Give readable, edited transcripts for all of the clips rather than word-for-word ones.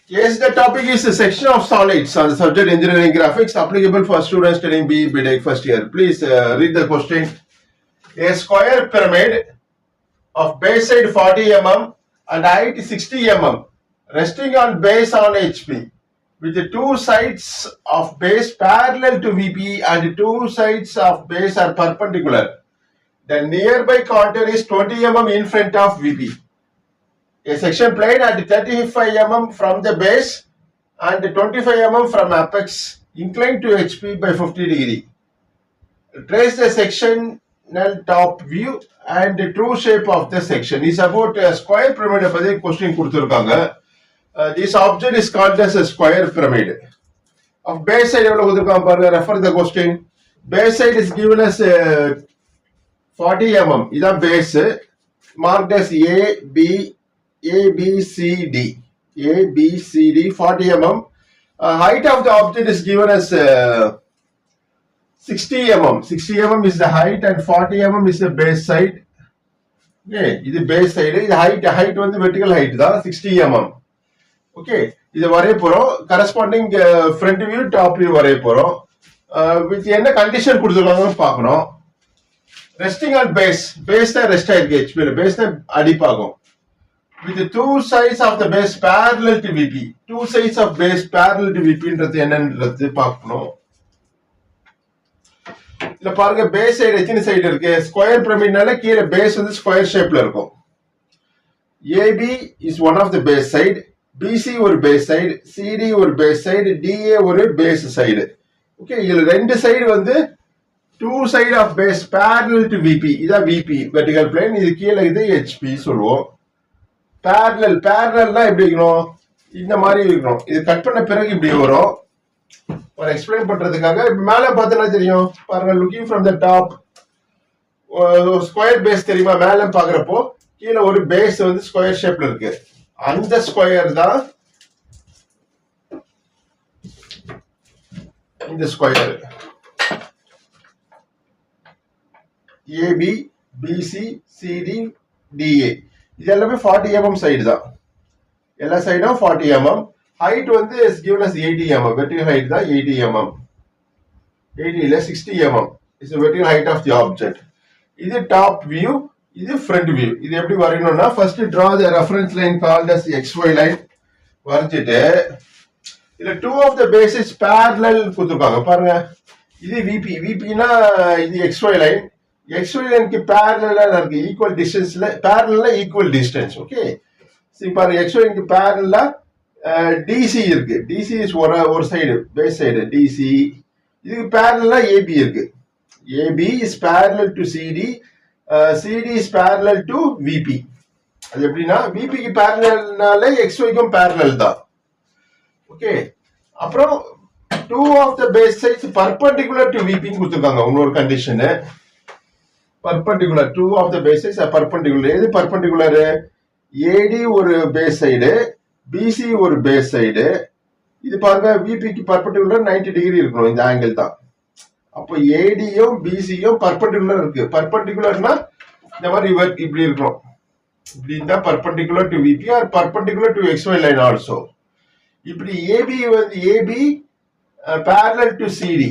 Yes, the topic is a section of solids on the subject engineering graphics applicable for students studying BE BTech first year. Please read the question. A square pyramid of base side 40 mm and height 60 mm resting on base on HP with the two sides of base parallel to VP and two sides of base are perpendicular. The nearby contour is 20 mm in front of VP. A section plane at 35 mm from the base and 25 mm from apex inclined to HP by 50 degree. Trace the sectional top view and the true shape of the section. Is about a square pyramid. Question this object is called as a square pyramid. Of base side, refer the question. Base side is given as 40 mm. This is base marked as A, B, C, D. A, B, C, D, 40 mm. Height of the object is given as 60 mm. 60 mm is the height and 40 mm is the base side. Okay, this is base side. This height on the vertical height, 60 mm. Okay, this is corresponding front view, top view. With the condition, resting on base. Base the rest base the adipagum. With the two sides of the base parallel to VP. Two sides of base parallel to VP என்னன்றது பார்க்கணும். இல்ல பாருங்க base side எத்தனை side இருக்கு? Square பிரமிட்னால கீழே base வந்து square ஷேப்ல இருக்கும். AB is one of the base side, BC ஒரு பேஸ் சைடு, CD ஒரு பேஸ் சைடு, DA ஒரு பேஸ் சைடு. ஓகே, இதுல ரெண்டு சைடு வந்து two side of base parallel to VP. இதான் VP vertical plane. இது கீழே இது HP சொல்லுவோம். parallel எப்படி இருக்கணும்? இந்த மாதிரி இருக்கணும். இது கட் பண்ண பிறகு இப்படி வரும். ஒரு எக்ஸ்பிளைன் பண்றதுக்காக மேல பார்த்தா தெரியும் பாருங்க. Looking from the top square base தெரியுமா? மேல பாக்குறப்போ கீழே ஒரு பேஸ் வந்து ஸ்கொயர் ஷேப்ல இருக்கு. அந்த ஸ்கொயர் தான் இந்த square. AB, BC, CD, DA இது எல்லாமே 40 mm சைடு தான். எல்லா சைடும் 40 mm. height வந்து is given as 80 mm. vertical height தான் 80 mm. 80 இல்ல 60 mm is the vertical height of the object. இது top view, இது front view. இது எப்படி வரையணும்னா first draw the reference line called as XY line. வரைஞ்சிட்டு இதுல two of the bases parallel கொடுத்திருக்காங்க பாருங்க. இது VP. VPனா இது XY line. XY line க்கு parallel-ஆ இருக்கு. equal distance-ல parallel-ல equal distance. ஓகே, சரி பாருங்க. XY line க்கு parallel-ஆ DC இருக்கு. DC is ஒரு சைடு பேஸ் சைடு DC. இதுக்கு parallel-ஆ AB இருக்கு. AB is parallel to CD. CD is parallel to VP. அது எப்படின்னா VP க்கு parallel-னால XY க்கும் parallel தான். ஓகே, அப்புறம் two of the base sides perpendicular to VP ன்னு கொடுத்திருக்காங்க. இன்னொரு condition perpendicular. two of the base sides are perpendicular. எது perpendicular? AD ஒரு பேஸ் சைடு, BC ஒரு பேஸ் சைடு. இது பாருங்க VP க்கு perpendicular 90 டிகிரி இருக்கணும். இந்த ஆங்கிள் தான். அப்போ ADயும் BCயும் perpendicular இருக்கு. perpendicularனா இந்த மாதிரி இப்படி இருக்கணும். இப்படி இருந்தா perpendicular to VP or perpendicular to XY line also. இப்படி AB வந்து AB parallel to CD.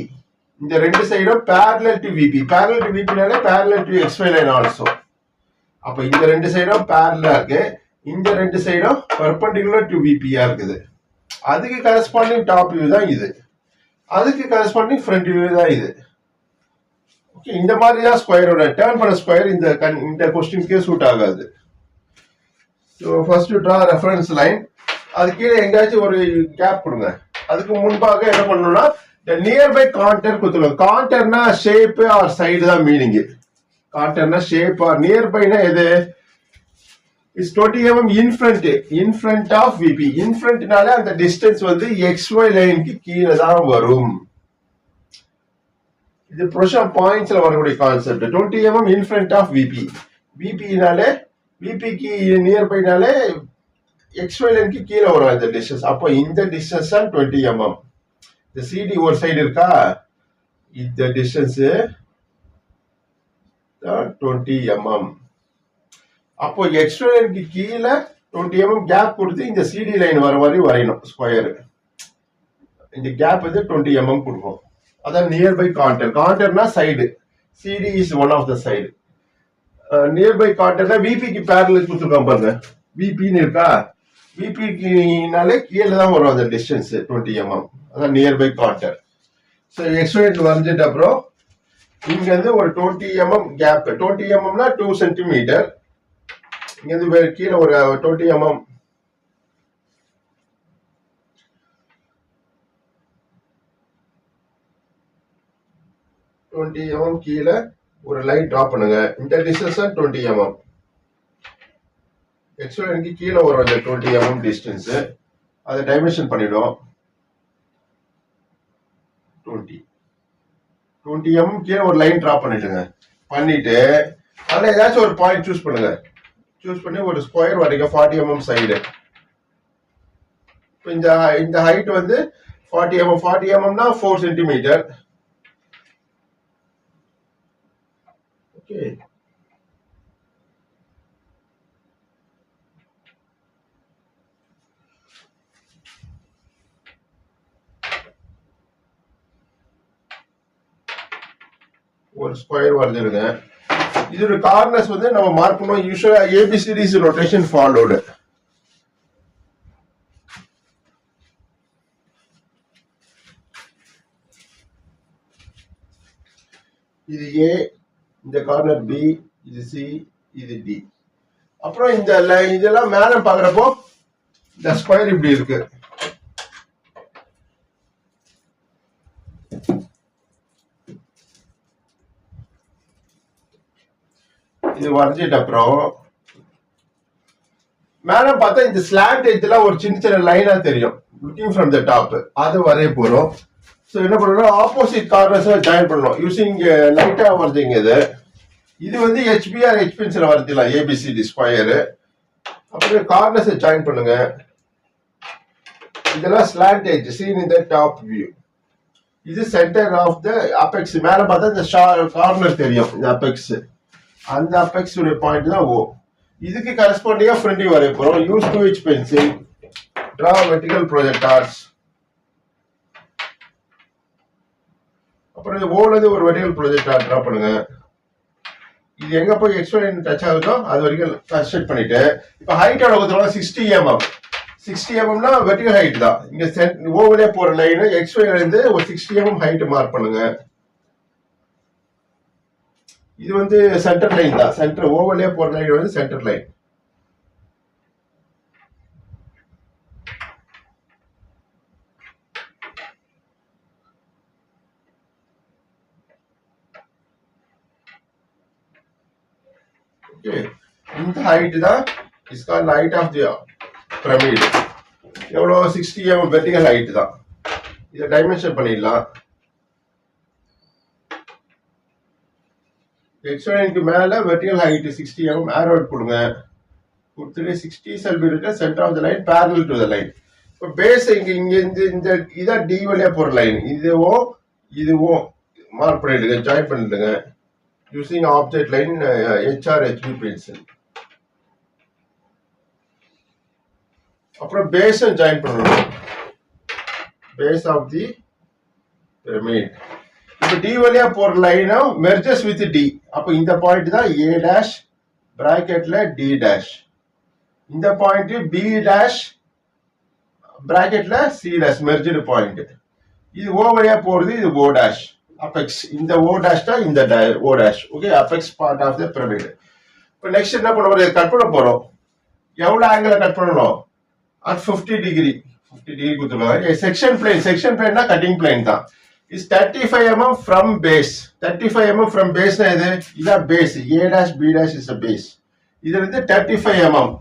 இந்த ரெண்டு சைடும் parallel to VP. parallel to VP னால parallel to XY line also. அப்ப இந்த ரெண்டு சைடும் parallel இருக்கு. இந்த ரெண்டு சைடும் perpendicular to VP இருக்குது. அதுக்கு கரஸ்பாண்டிங் டாப் வியூ தான் இது. அதுக்கு கரஸ்பாண்டிங் ஃப்ரண்ட் வியூ தான் இது. ஓகே, இந்த மாதிரி தான் ஸ்கொயரோட டர்ன் பண்ண ஸ்கொயர் இந்த क्वेश्चनக்கே சூட் ஆகாது. So first draw reference line. அது கீழே எங்கயாச்சும் ஒரு கேப் கொடுங்க. அதுக்கு முன்பாக என்ன பண்ணணும்னா the nearby contour கொடுத்துருங்க. கான்டர்னா ஷேப் ஆர் சைடு தான் மீனிங். கான்டர்னா ஷேப் ஆர் நியர்பைனா எது? Is 20 mm in front of VP. in frontனால அந்த டிஸ்டன்ஸ் வந்து XY லைனுக்கு கீழே தான் வரும். இது ப்ரொஷன் பாயிண்ட்ஸ்ல வரக்கூடிய concept. 20 mm in front of VP. VPனாலே VP க்கு நியர்பைனாலே XY லைனுக்கு கீழே வரும் இந்த டிஸ்டன்ஸ். அப்போ இந்த டிஸ்டன்ஸ் தான் 20 mm. இந்த CD ஒரு சைடு இருக்கா? இந்த டிஸ்டன்ஸ் 20 mm. அப்போ XY லைனுக்கு கீழே 20 mm கேப் கொடுத்து இந்த சிடி லைன் வர மாதிரி வரையணும் ஸ்கொயர். இந்த கேப் வந்து 20 mm கொடுக்கும். அதான் நியர்பை கான்டர். கான்டர்னா side. CD is one of the side. Nearby கான்டர்னா விபிக்கு பேரலல் கொடுத்துருக்கான் பாருங்க. விபின்னு இருக்கா, விபிக்குனாலே கீழே தான் வரும் அந்த டிஸ்டன்ஸ் 20 mm. அதான் நியர்பை கான்டர். ஸோ எக்ஸ்பிளைன் வரைஞ்சிட்டு அப்புறம் இங்க இருந்து ஒரு 20 mm கேப். 20 mmனா 2 சென்டிமீட்டர். இங்க இருந்து கீழே ஒரு 20 mm. கீழே ஒரு லைன் டிரா பண்ணுங்க. இந்த டிஸ்டன்ஸ் 20 mm. எக்ஸ்பிளைனுக்கு கீழே வரும் அந்த 20 mm டிஸ்டன்ஸ். அதை டைமென்ஷன் பண்ணிடும். 20 mm கீழே ஒரு லைன் டிரா பண்ணிடுங்க. பண்ணிட்டு அதில் ஏதாச்சும் ஒரு பாயிண்ட் சூஸ் பண்ணுங்க. சூஸ் பண்ணி ஒரு ஸ்கொயர் வரைங்க 40 mm சைடு. இப்போ இந்த ஹைட் வந்து 40 mm. 40 mmனா 4 சென்டிமீட்டர். ஓகே, ஒரு ஸ்கொயர் வரைஞ்சிருங்க. இதோட கார்னர்ஸ் வந்து நம்ம மார்க் பண்ணுவோம். யூசுவலா ஏபிசிடிஸ் ரொட்டேஷன் ஃபாலோடு. இது ஏ, இந்த கார்னர் பி, இது சி, இது டி. அப்புறம் இந்த இதெல்லாம் மேல பாக்குறப்போ இந்த ஸ்கொயர் இப்படி இருக்கு. இது வரைஞ்சிட்ட அப்புறம் மேல பார்த்தா இந்த ஸ்லாண்ட் எட்ஜ்ல ஒரு சின்ன சின்ன லைனா தெரியும். லுக்கிங் ஃப்ரம் த டாப் அது வரைய போறோம். ஸோ என்ன பண்ணணும், ஆப்போசிட் கார்னர்ஸ் ஜாயின் பண்ணணும் யூசிங் லைட்டா வரைஞ்சிங்க. இது வந்து ஹெச்பிஆர் ஹெச் பென்சில் வரைஞ்சிடலாம். ABCD square. அப்புறம் கார்னர்ஸ் ஜாயின் பண்ணுங்க. இதெல்லாம் slant edge seen in the top view. இது சென்டர் ஆஃப் த அபெக்ஸ். மேல பார்த்தா இந்த கார்னர் தெரியும், இந்த அபெக்ஸ். அந்த அபெக்ஸ் உடைய பாயிண்ட் தான் ஓ. இதுக்கு கரஸ்பாண்டிங்கா ஃப்ரண்ட் வியூ வரைய போறோம். Use 2H pencil, draw vertical projectors. அப்புறம் இந்த ஓல இருந்து ஒரு வெர்டிகல் ப்ரொஜெக்டார் டிரா பண்ணுங்க. இது எங்க போய் எக்ஸ்பிளைன் டச் ஆகுதோ அது வரைக்கும் கன்ஸ்ட்ரக்ட் பண்ணிட்டு, இப்போ ஹைட் எவ்வளவு கொடுத்துருவாங்க, 60 mm. 60 mmனா வெர்டிகல் ஹைட் தான். இங்க ஓவரே போற லைன் எக்ஸ்பிளைன் இருந்து ஒரு 60 mm ஹைட் மார்க் பண்ணுங்க. இது வந்து சென்டர் லைன் தான். சென்டர் ஓவர்லே போற லைன் வந்து சென்டர் லைன். ஓகே, இந்த ஹைட் தான் is called height of the pyramid. எவ்வளோ, 60 mm வெர்டிகல் ஹைட் தான். இதை டைமென்ஷன் பண்ணிடலாம். எக்ஸ்பிளைனுக்கு மேல வெர்டிகல் ஹைட் 60 mm ஆரோ கொடுங்க. கொடுத்துட்டு 60 shall be written center of the line parallel to the line. இப்போ பேஸ் இங்க இந்த இதான் டி வழியா போற லைன். இதுவும் மார்க் பண்ணிடுங்க, ஜாயின் பண்ணிடுங்க using object line HR HB pencil. அப்புறம் பேஸ் ஜாயின் பண்ணணும். Base of the pyramid. இப்போ டி வழியா போற லைன் மெர்ஜஸ் வித் டி. அப்போ இந்த பாயிண்ட் தான் A டேஷ் பிராக்கெட்ல D டேஷ். இந்த பாயிண்ட் B டேஷ் பிராக்கெட்ல C டேஷ் மெர்ஜ்டு பாயிண்ட். இது O வழியா போறது, இது O டேஷ் அபெக்ஸ். இந்த O டேஷ் தான் இந்த O dash. Okay, apex part of the pyramid. இப்போ நெக்ஸ்ட் என்ன பண்ண போறோம், கட் பண்ண போறோம். எவ்வளவு ஆங்கிள் கட் பண்ணணும், at 50 degree. 50 degree கொடுத்துருவாங்க. செக்ஷன் பிளேன்னா கட்டிங் பிளேன் தான். is 35 mm from base. 35 mm from base na இது இதான் base. A dash B dash is a base. இது வந்து 35 mm.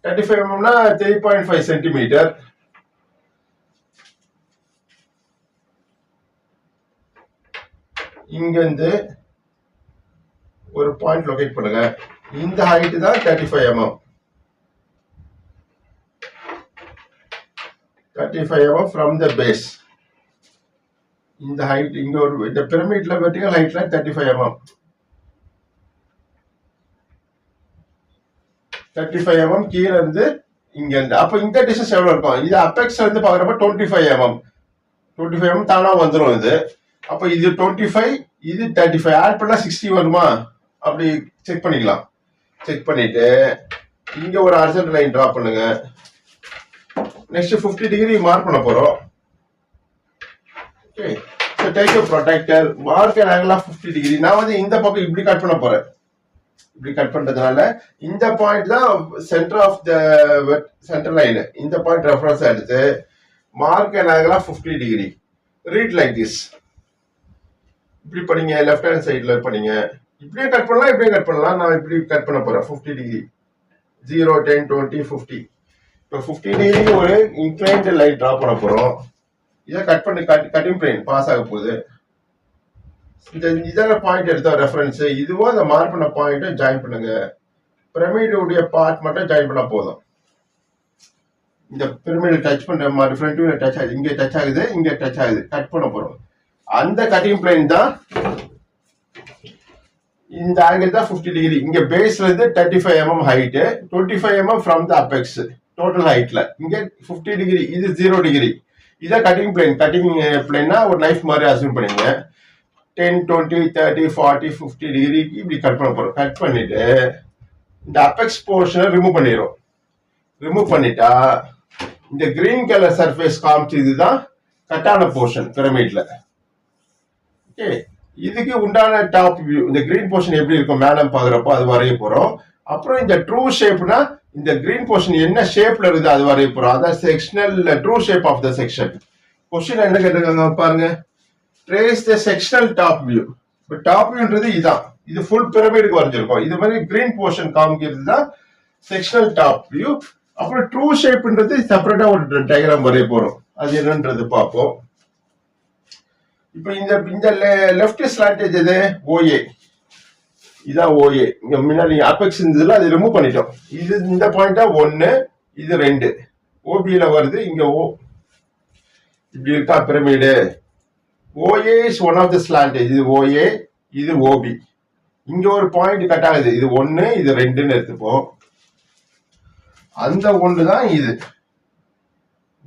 35 mm னா 3.5 cm. இங்க இருந்து ஒரு பாயிண்ட் லொகேட் பண்ணுங்க. இந்த ஹைட் தான் 35 mm. 35 mm from the base. இந்த ஹைட் இங்க ஒரு இந்த பிரமிட்ல வெர்டிகல் ஹைட்ல 35 mm. 35 mm கீழே இருந்து இங்க இருந்து. அப்ப இந்த டிஸ்டன்ஸ் எவ்வளவு இருக்கும்? இது அப்பெக்ஸ்ல இருந்து பாக்குறப்ப 25 mm. 25 mm தானா வந்துடும் இது. அப்ப இது 25, இது 35 ஆட் பண்ணா 60 வருமா? அப்படி செக் பண்ணிக்கலாம். செக் பண்ணிட்டு இங்க ஒரு ஹாரிசான்டல் லைன் டிரா பண்ணுங்க. நெக்ஸ்ட் 50 டிகிரி மார்க் பண்ண போறோம். Okay, so take a protractor, mark an angle of 50 degree. நான் வந்து இந்த பக்கம் இப்படி கட் பண்ண போறேன். இப்படி கட் பண்றதுனால இந்த பாயிண்ட் தான் centre of the centre line. இந்த பாயிண்ட் ரெஃபரன்ஸ் எடுத்து mark an angle of 50 degree. Read like this. இப்படி பண்ணீங்க, லெஃப்ட் ஹேண்ட் சைட்ல பண்ணீங்க. இப்படியே கட் பண்ணலாம், இப்படியே கட் பண்ணலாம். நான் இப்படி கட் பண்ண போறேன் 50 டிகிரி. 0, 10, 20, 50. இப்போ 50 டிகிரி ஒரு இன்க்ளைன்ட் லைன் டிரா பண்ண போறோம். இதை கட் பண்ணி கட்டிங் பிளேன் பாஸ் ஆக போகுது. இதான பாயிண்ட் எடுத்த ரெஃபரன்ஸ். இதுவும் அந்த மார்க் பண்ண பாயிண்ட்டை ஜாயின் பண்ணுங்க. பிரமிடுடைய பார்ட் மட்டும் ஜாயின் பண்ணா போதும். இந்த பிரமிட் டச் பண்ற மாதிரி ஃப்ரண்ட் வியூல டச் ஆகுது, இங்க டச் ஆகுது, இங்க டச் ஆகுது. கட் பண்ண போறோம். அந்த கட்டிங் பிளேன் தான் இந்த ஆங்கிள் தான் 50 டிகிரி. இங்க பேஸ்ல இருந்து 35 mm height, 25 mm from the apex total ஹைட்ல. இங்க 50 டிகிரி, இது 0 டிகிரி. இதான் கட்டிங் பிளேன். கட்டிங் பிளேன்னா ஒரு நைஃப் மாதிரி அசூம் பண்ணுங்க. 10, 20, 30, 40, 50 டிகிரிக்கு இப்படி கட் பண்ண போறோம். கட் பண்ணிட்டு இந்த அபெக்ஸ் போர்ஷனை ரிமூவ் பண்ணிடும். ரிமூவ் பண்ணிட்டா இந்த கிரீன் கலர் சர்ஃபேஸ் காமிச்சு இதுதான் கட்டான போர்ஷன் பிரமிட்ல. ஓகே, இதுக்கு உண்டான டாப் வியூ இந்த கிரீன் போர்ஷன் எப்படி இருக்கும் மேடம் பாக்குறப்போ அது வரைய போறோம். அப்புறம் இந்த ட்ரூ ஷேப்னா இந்த கிரீன் போர்ஷன் என்ன ஷேப்ல இருக்குது அது வரைய போறோம். அதான் sectional true shape of the section. Question என்ன கேட்டிருக்காங்க பாருங்க. Trace the sectional top view. இப்போ டாப் வியூன்றது இதான். இது ஃபுல் பிரமிடுக்கு வரைஞ்சிருக்கோம். இது மாதிரி கிரீன் போர்ஷன் காமிக்கிறது தான் செக்ஷனல் டாப் வியூ. அப்புறம் ட்ரூ ஷேப்ன்றது செப்பரேட்டா ஒரு டயக்ராம் வரைய போறோம். அது என்னன்றது பார்ப்போம். இப்போ இந்த லெஃப்ட் ஸ்லாண்டேஜ் எது? OA. இதான் OA. இங்க முன்னாடி அபெக்ஸ் இருந்ததுல அது ரிமூவ் பண்ணிட்டோம். இது இந்த பாயிண்டா 1, இது 2. OBல வருது. இங்க O இப்படி இருக்கா pyramid. OA is one of the slant edge. இது OA, இது OB. இங்க ஒரு பாயிண்ட் கட் ஆகுது. இது 1, இது 2ன்னு எடுத்துப்போம். அந்த 1 தான் இது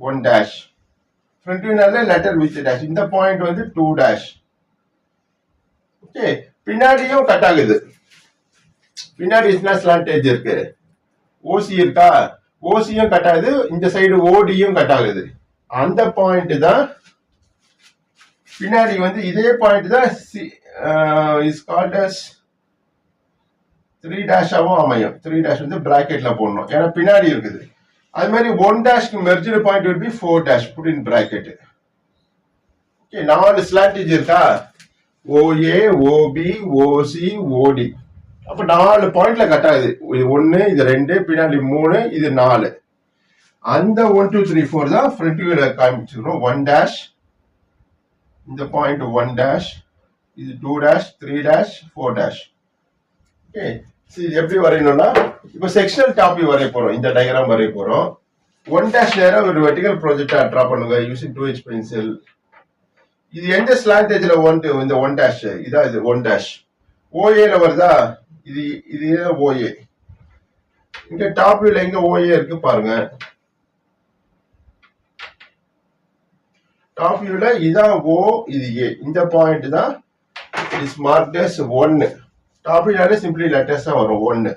1 ஃப்ரண்ட் வியூனால லெட்டர் வித் டேஷ். இந்த பாயிண்ட் வந்து 2 ஓகே, பின்னாடியும் கட் ஆகுது. பின்னாடி என்ன ஸ்லாண்டேஜ் இருக்கு? OC இருக்கா? OCயும் கட் ஆகுது. இந்த சைடு ODயும் கட் ஆகுது. அந்த பாயிண்ட் தான் பின்னாடி வந்து இதே பாயிண்ட் தான் இஸ் கால்ட் அஸ் 3 அமையும். 3 வந்து பிராக்கெட்ல போடணும், ஏன்னா பின்னாடி இருக்குது. அது மாதிரி 1 merged point will be 4 put in bracket. Okay, 4 ஸ்லாண்டேஜ் இருக்கா? OA, OB, OC, OD. அப்ப 4 பாயிண்ட்ல கட் ஆகுது. இது 1, இது 2, பின்னாடி 3, இது 4. அந்த 1, 2, 3, 4 தான் ஃப்ரண்ட் வியூல காமிச்சிருக்கோம். 1 இந்த பாயிண்ட் 1 இது 2 3 4 ஓகே. எப்படி வரையணும்னா இப்ப செக்ஷனல் டாப் வியூ வரைய போறோம். இந்த டயக்ராம் வரைய போறோம். 1 நேரா ஒரு வெர்டிகல் ப்ரொஜெக்டா ட்ரா பண்ணுங்க யூசிங் 2H பென்சில். இது எந்த ஸ்லாண்டேஜ்ல இந்த 1 இதான். இது 1 OAல வருதா? இது OA. இங்க டாப் வியூல எங்க OA இருக்கு பாருங்க. டாப் வியூல இதான் O, இது A. இந்த பாயிண்ட் தான் இஸ் மார்க்ட் as 1. டாப் வியூல சிம்பிளி லெட்டர்ஸ் தான் வரும் 1.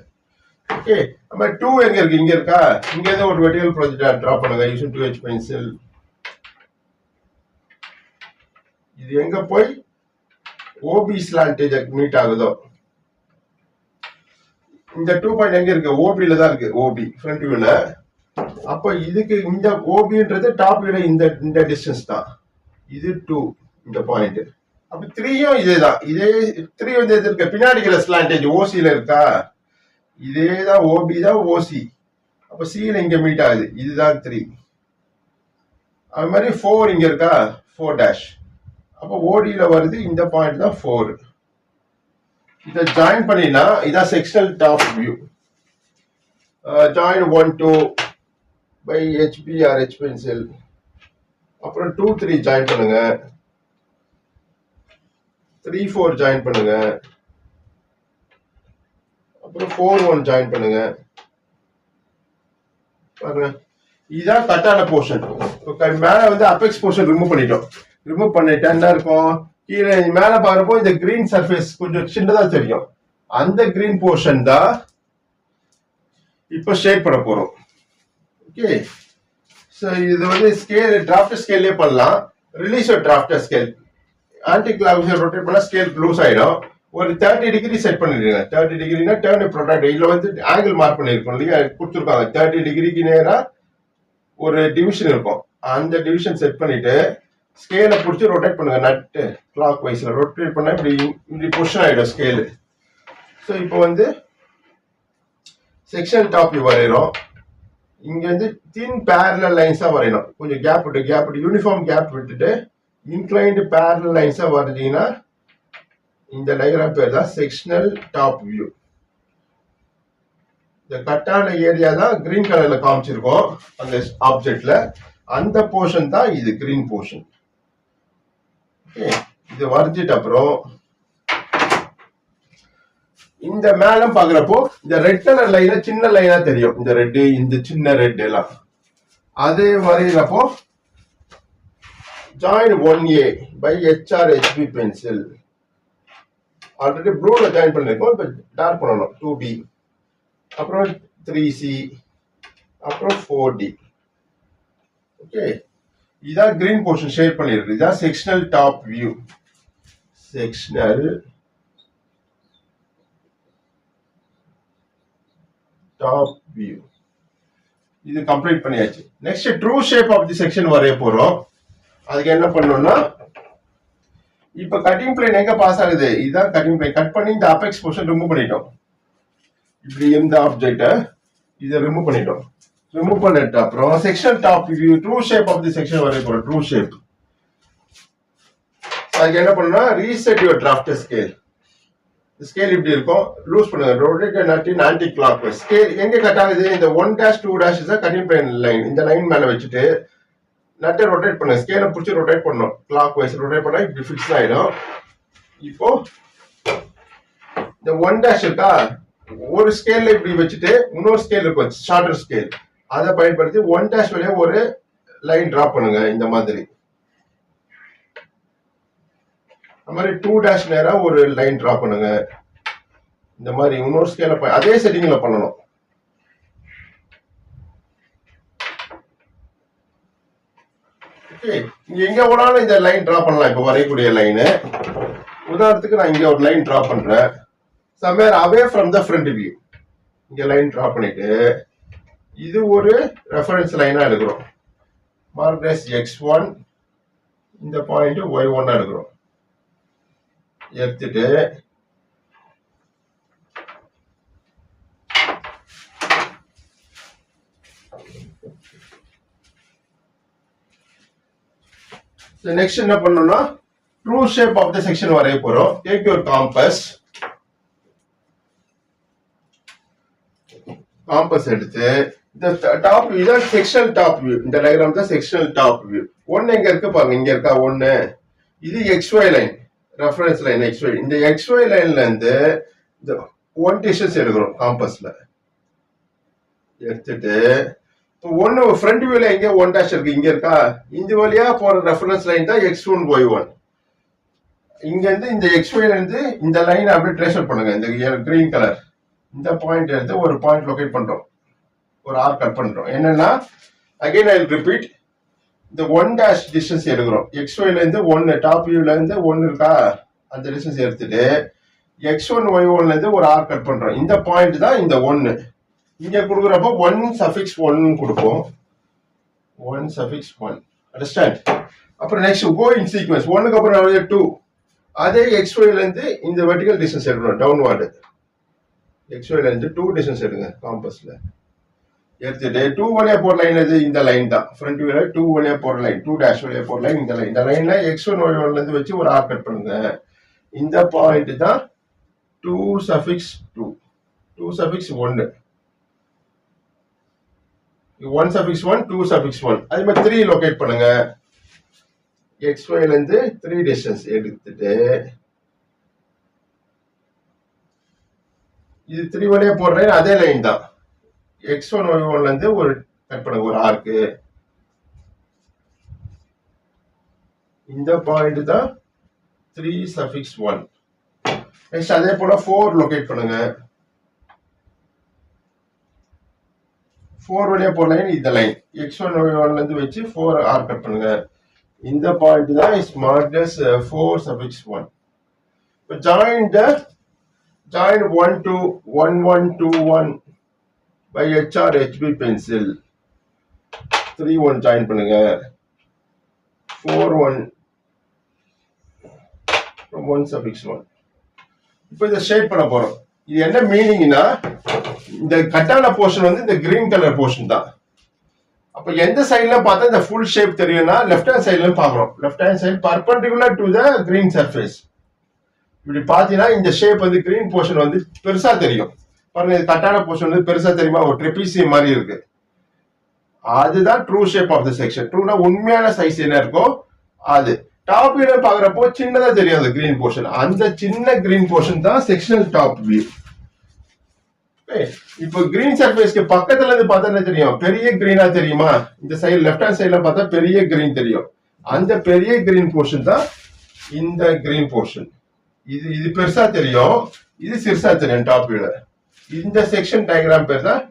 ஓகே, நம்ம 2 எங்க இருக்கு? இங்க இருக்கா? இங்க இருந்து ஒரு வெர்டிகல் ப்ரொஜெக்டர் டிரா பண்ணுங்க யூசிங் 2H பென்சில். இது எங்க போய் OB ஸ்லாண்டேஜ் மீட் ஆகுதோ. இந்த 2 பாயிண்ட் எங்க இருக்கு? OBல தான் இருக்கு. OB ஃப்ரண்ட் வியூல. அப்ப இதுக்கு இந்த OBன்றது டாப் வியூல இந்த டிஸ்டன்ஸ் தான். இது 2 இந்த பாயிண்ட். அப்ப 3யும் இதேதான். இதே 3 வந்து எது இருக்கு? பின்னாடி இருக்கிற ஸ்லாண்டேஜ் OCல இருக்கா? இதேதான் OB தான் OC. அப்ப Cல இங்க மீட் ஆகுது. இதுதான் 3. அது மாதிரி 4 இங்க இருக்கா? 4 அப்ப ODல வருது. இந்த பாயிண்ட் தான் 4. இதை ஜாயின் பண்ணினா இதான் sectional top view. Join 1, 2 by HB or H pencil. அப்புறம் 2, 3 ஜாயின் பண்ணுங்க. 3, 4 ஜாயின் பண்ணுங்க. அப்புறம் 4, 1 ஜாயின் பண்ணுங்க. பாருங்க, இதுதான் கட்டான போர்ஷன். மேல வந்து அபெக்ஸ் போர்ஷன் ரிமூவ் பண்ணிட்டோம். ரிமூவ் பண்ணிட்டு என்ன இருக்கும், கீழே மேல பாக்குறப்போ இந்த கிரீன் சர்ஃபேஸ் கொஞ்சம் சின்னதா தெரியும். அந்த கிரீன் போர்ஷன் தான் இப்ப ஷேட் பண்ண போறோம். ஓகே, சோ இது வந்து ஸ்கேல் டிராஃப்ட் ஸ்கேல்லே பண்ணலாம். Release draft scale anti clock rotate பண்ணா ஸ்கேல் க்ளோஸ் ஆயிடும். ஒரு 30 டிகிரி செட் பண்ணிடுங்க. 30 டிகிரினா டர்ன் ப்ரொடக்ட். இதுல வந்து ஆங்கிள் மார்க் பண்ணிருக்கோம் இல்லையா, கொடுத்துருக்காங்க. 30 டிகிரிக்கு நேரா ஒரு டிவிஷன் இருக்கும். அந்த டிவிஷன் செட் பண்ணிட்டு ஸ்கேலை பிடிச்சி ரொட்டேட் பண்ணுங்க. நட்டு கிளாக் வைஸ்ல ரொட்டேட் பண்ணா இப்படி பொசிஷன் ஆயிடும் ஸ்கேலு. ஸோ இப்போ வந்து செக்ஷன் டாப் வியூ வரைகிறோம். இங்க வந்து தின் பேரலல் லைன்ஸா வரையணும். கொஞ்சம் கேப் விட்டு யூனிஃபார்ம் கேப் விட்டுட்டு இன்க்ளைன்டு பேரலல் லைன்ஸா வரைஞ்சீங்கன்னா இந்த டயக்ராம் பேர் தான் செக்ஷனல் டாப் வியூ. இந்த கட்டான ஏரியா தான் கிரீன் கலர்ல காமிச்சிருக்கோம் அந்த ஆப்ஜெக்ட்ல. அந்த போர்ஷன் தான் இது கிரீன் போர்ஷன். இது வரைஞ்சிட்ட அப்புறம் இந்த மேலும் பாக்குறப்போ இந்த ரெட் கலர் லைனா சின்ன லைனா தெரியும். இந்த ரெட், இந்த சின்ன ரெட் எல்லாம் அதே வரைகிறப்போ join 1A by HRHB pencil. Already ப்ளூல ஜாயின் பண்ணிருக்கோம். இப்ப டார்க் பண்ணணும். 2B, அப்புறம் 3C, அப்புறம் 4D. ஓகே, இதான் கிரீன் போர்ஷன் ஷேட் பண்ணிருக்கு. இதான் sectional top view. Sectional top view இது கம்ப்ளீட் பண்ணியாச்சு. Next true shape of the section வரைய போறோம். அதுக்கு என்ன பண்ணணும்னா, இப்ப கட்டிங் பிளேன் எங்க பாஸ் ஆகுது, இதுதான் கட்டிங் பிளேன். கட் பண்ணி இந்த அபெக்ஸ் போர்ஷன் ரிமூவ் பண்ணிட்டோம். இப்படி இந்த ஆப்ஜெக்ட இதை ரிமூவ் பண்ணிட்டோம். ரிமூவ் பண்ணிட்டு அப்புறம் section top view true shape of the section வரைய போறோம். ட்ரூ ஷேப் அதுக்கு என்ன பண்ணணும்னா, reset your draft scale. Scale இப்படி இருக்கும். லூஸ் பண்ணுங்க. Rotate nut in anticlockwise. Scale எங்க கட் ஆகுது, இந்த 1' 2' இஸ் கட்டிங் பிளேன் லைன். இந்த லைன் மேல வச்சுட்டு நட்டை ரொட்டேட் பண்ணுங்க. ஸ்கேலை பிடிச்சி ரொட்டேட் பண்ணணும். கிளாக் வைஸ் ரொட்டேட் பண்ணா இப்படி ஃபிக்ஸ் ஆயிடும். இப்போ இந்த 1' இருக்கா, ஒரு ஸ்கேல்ல இப்படி வச்சுட்டு இன்னொரு ஸ்கேல் இருக்கும், ஷார்டர் ஸ்கேல். அதை பயன்படுத்தி 1' வழியா ஒரு லைன் டிரா பண்ணுங்க. இந்த மாதிரி அந்த மாதிரி 2' நேரா ஒரு லைன் டிரா பண்ணுங்க. இந்த மாதிரி இன்னொரு ஸ்கேல அதே செட்டிங்ல பண்ணணும். இங்க எங்க போனாலும் இந்த லைன் டிரா பண்ணலாம். இப்ப வரையக்கூடிய லைனு உதாரணத்துக்கு நான் இங்க ஒரு லைன் டிரா பண்றேன். Somewhere away from the front view இங்க லைன் டிரா பண்ணிட்டு இது ஒரு ரெஃபரன்ஸ் லைனா எடுக்கிறோம். மார்க் X1, இந்த பாயிண்ட் Y1 எடுக்கிறோம். எடுத்துட்டு நெக்ஸ்ட் என்ன பண்ணணும்னா, true shape of the section வரைய போறோம். Take your compass. காம்பஸ் எடுத்து இந்த டாப் வியூ தான் செக்ஷனல் டாப் வியூ. இந்த டயகிராம் தான் செக்ஷனல் டாப் வியூ. ஒன்னு எங்க இருக்கு பாருங்க, இங்க இருக்கா ஒன்னு. இது XY line, reference line XY. இந்த XY லைன்ல இருந்து இந்த 1 டிஸ்டன்ஸ் எடுக்கிறோம் காம்பஸ்ல. எடுத்துட்டு ஒன்னு ஃப்ரண்ட் வியூல எங்க 1' இருக்கு, இங்க இருக்கா. இந்த வழியா போற ரெஃபரன்ஸ் லைன் தான் X1 Y1. இங்க இருந்து இந்த XY ல இருந்து இந்த லைன் அப்படியே ட்ரேஸ் பண்ணுங்க. இந்த கிரீன் கலர் இந்த பாயிண்ட் எடுத்து ஒரு பாயிண்ட் லொகேட் பண்றோம். ஒரு ஆர்க் கட் பண்றோம். என்னன்னா, அகைன் ஐ வில் ரிப்பீட், இந்த 1' டிஸ்டன்ஸ் எடுக்கிறோம். XY ல இருந்து 1, டாப் வியூல இருந்து 1 இருக்கா, அந்த டிஸ்டன்ஸ் எடுத்துட்டு X1 Y1 ல இருந்து ஒரு ஆர்க் கட் பண்றோம். இந்த பாயிண்ட் தான் இந்த 1. இங்க கொடுக்குறப்போ 1 கொடுப்போம். 1 அண்டர்ஸ்டாண்ட். அப்புறம் நெக்ஸ்ட் கோ இன் சீக்வன்ஸ். 1க்கு அப்புறம் 2. அதே XY ல இருந்து இந்த வெர்டிகல் டிஸ்டன்ஸ் எடுக்கணும். டவுன்வார்டு XY ல இருந்து 2 டிஸ்டன்ஸ் எடுங்க காம்பஸ்ல. எடுத்துட்டு 2 வழியா போற லைன் எது, இந்த லைன் தான். ஃப்ரண்ட் வியூல 2 வழியா போற லைன், 2' வழியா போற லைன் இந்த லைன். இந்த லைன்ல X1 Y1 ல இருந்து வச்சு ஒரு ஆர்க் கட் பண்ணுங்க. இந்த பாயிண்ட் தான் 2(2), 2(1), 1(1), 2(1). அதே மாதிரி 3 லொகேட் பண்ணுங்க. XY ல இருந்து 3 டிஸ்டன்ஸ் எடுத்துட்டு இது 3 வழியா போற லைன் அதே லைன் தான். X1 Y1 ல இருந்து ஒரு கட் பண்ணுங்க ஒரு ஆர்க்கு. இந்த பாயிண்ட் தான் 3 நெக்ஸ்ட் அதே போல 4 லொகேட் பண்ணுங்க. 4 வழியா போற லைன் இந்த லைன் x1 y1 இருந்து வச்சு 4 ஆர் கட் பண்ணுங்க. இந்த பாயிண்ட் தான் இஸ் மார்க்ட் as 4 இப்போ join 1 to 1 1 2 1 by HR HB pencil 3 1 join பண்ணுங்க. 4 1 from 1 இப்போ இதை ஷேட் பண்ண போறோம். இது என்ன மீனிங்னா இந்த கட்டான போர்ஷன் வந்து இந்த கிரீன் கலர் போர்ஷன் தான். அப்ப எந்த சைடுல பார்த்தா இந்த ஃபுல் ஷேப் தெரியும்னா லெஃப்ட் ஹேண்ட் சைடுல பாக்குறோம். Left hand side perpendicular to the green surface. இப்படி பாத்தீங்கன்னா இந்த ஷேப் வந்து கிரீன் போர்ஷன் வந்து பெருசா தெரியும். பாருங்க இது கட்டான போர்ஷன் வந்து பெருசா தெரியுமா, ஒரு ட்ரெபீசியம் மாதிரி இருக்கு. அதுதான் true shape of the section. ட்ரூனா உண்மையான சைஸ் என்ன இருக்கோ அது. டாப் வியூல பாக்குறப்போ சின்னதா தெரியும் அந்த கிரீன் போர்ஷன். அந்த சின்ன கிரீன் போர்ஷன் தான் செக்ஷனல் டாப் வியூ. இப்போ கிரீன் சர்ஃபேஸ்க்கு பக்கத்துல இருந்து பார்த்தா என்ன தெரியும், பெரிய கிரீனா தெரியுமா? இந்த சைடு லெஃப்ட் ஹேண்ட் சைடுல பார்த்தா பெரிய கிரீன் தெரியும். அந்த பெரிய கிரீன் போர்ஷன் தான் இந்த கிரீன் போர்ஷன். இது பெருசா தெரியும், இது சிறுசா தெரியும் டாப் வியூல. இந்த செக்ஷன் டயக்ராம் பேர் தான்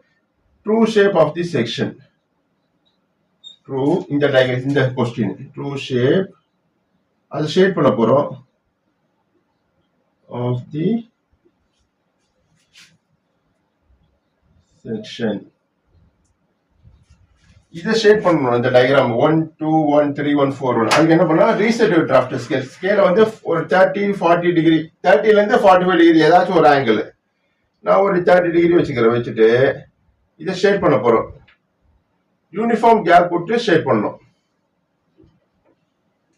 true shape of the section. True இந்த டயக்ராம் இந்த கொஸ்டின் ட்ரூ ஷேப் அது ஷேட் பண்ண போறோம் ஆஃப் தி செக்ஷன். இதை ஷேட் பண்ணணும் இந்த டயக்ராம் 1 2 1 3 1 4 1. அதுக்கு என்ன பண்ணா ரீசெட் டிராஃப்ட் ஸ்கேல். ஸ்கேல வந்து ஒரு 30 40 டிகிரி 30ல இருந்து 45 டிகிரி ஏதாச்சும் ஒரு ஆங்கிள் நான் ஒரு 30 டிகிரி வச்சுக்கிறேன். வச்சுட்டு இதை ஷேட் பண்ண போறோம். யூனிஃபார்ம் கேப் விட்டு ஷேட் பண்ணணும்.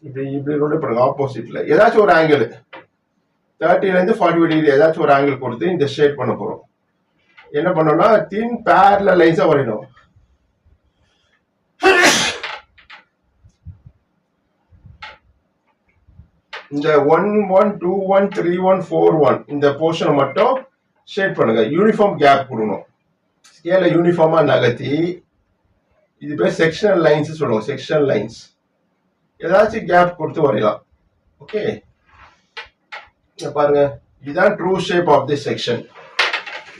இப்படி ரொட்டேட் பண்ணுங்க. ஆப்போசிட்ல ஏதாச்சும் ஒரு ஆங்கிள் 30ல இருந்து 45 டிகிரி ஏதாச்சும் ஒரு ஆங்கிள் கொடுத்து இந்த ஷேட் பண்ண போறோம். என்ன பண்ணோம்னா தின் பேரலல் லைன்ஸா வரையணும். இந்த 1 1 2 1 3 1 4 1 இந்த போர்ஷனை மட்டும் ஷேட் பண்ணுங்க. யூனிஃபார்ம் கேப் கொடுக்கணும். ஸ்கேல யூனிஃபார்மா நகர்த்தி இது பேர் செக்ஷனல் லைன்ஸ் சொல்லுவோம். செக்ஷனல் லைன்ஸ் ஏதாச்சும் கேப் கொடுத்து வரையலாம். ஓகே பாருங்க இதுதான் true shape of the section.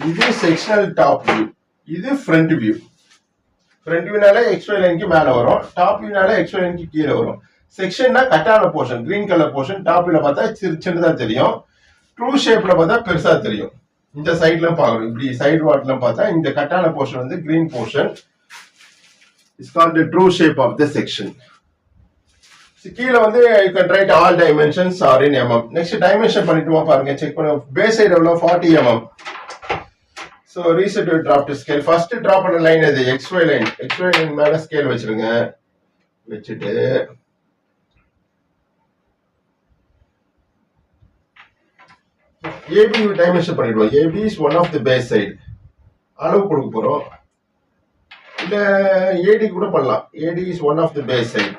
இது செக்ஷனல் டாப் வியூ, இது ஃப்ரண்ட் வியூ. ஃப்ரண்ட் வியூனால எக்ஸ்ஒய் லைனுக்கு மேல வரும், டாப் வியூனால எக்ஸ்ஒய் லைனுக்கு கீழே வரும். செக்ஷன்னா கட்டான portion green colour portion. Top வியூல பார்த்தா சின்னதா தெரியும், ட்ரூ ஷேப்ல பார்த்தா பெருசா தெரியும். இந்த சைட்ல பாக்குறோம், இப்படி சைடு வாட்ல பார்த்தா இந்த கட்டான போர்ஷன் வந்து green portion. It's called the true shape of the section. கீழே வந்து you can write all dimensions are in mm. Next dimension பண்ணிட்டுமா பாருங்க, செக் பண்ணுங்க. பேஸ் சைடு எவ்வளவு 40 mm. So reset draft scale. First draw பண்ண line இது XY line. XY line மேல scale வச்சிருங்க. வச்சுட்டு AB டைமென்ஷன் பண்ணிடுவோம். AB is one of the base side. அளவு கொடுக்க போறோம். இல்ல AD கூட பண்ணலாம். AD is one of the base side.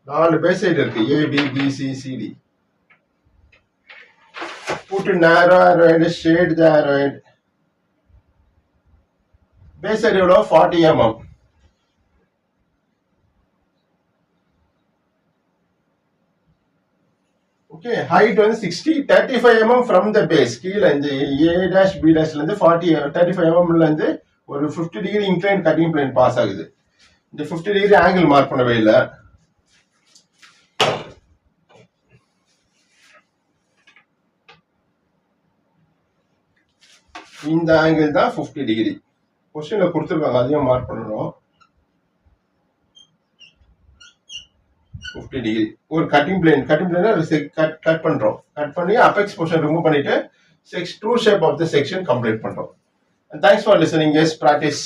4 base side இருக்கு, AB BC CD. Put narrow arrowhead, shade the arrowhead. Base side எவ்வளோ 40 mm. ஓகே ஹைட் வந்து 35 mm from the base. கீழே இந்த A' B' இருந்து 35 mm இருந்து ஒரு 50 degree incline cutting plane pass ஆகுது. இந்த 50 டிகிரி ஆங்கிள் மார்க் பண்ணவே இல்லை. இந்த ஆங்கிள் தான் 50 டிகிரி. கொஸ்டின்ல கொடுத்துருக்காங்க, அதையும் மார்க் பண்ணணும். 50 டிகிரி ஒரு கட்டிங் பிளேன். கட் பண்றோம். கட் பண்ணி அபெக்ஸ் போர்ஷன் ரிமூவ் பண்ணிட்டு true shape of the section complete பண்றோம். Thanks for listening. எஸ் பிராக்டிஸ்.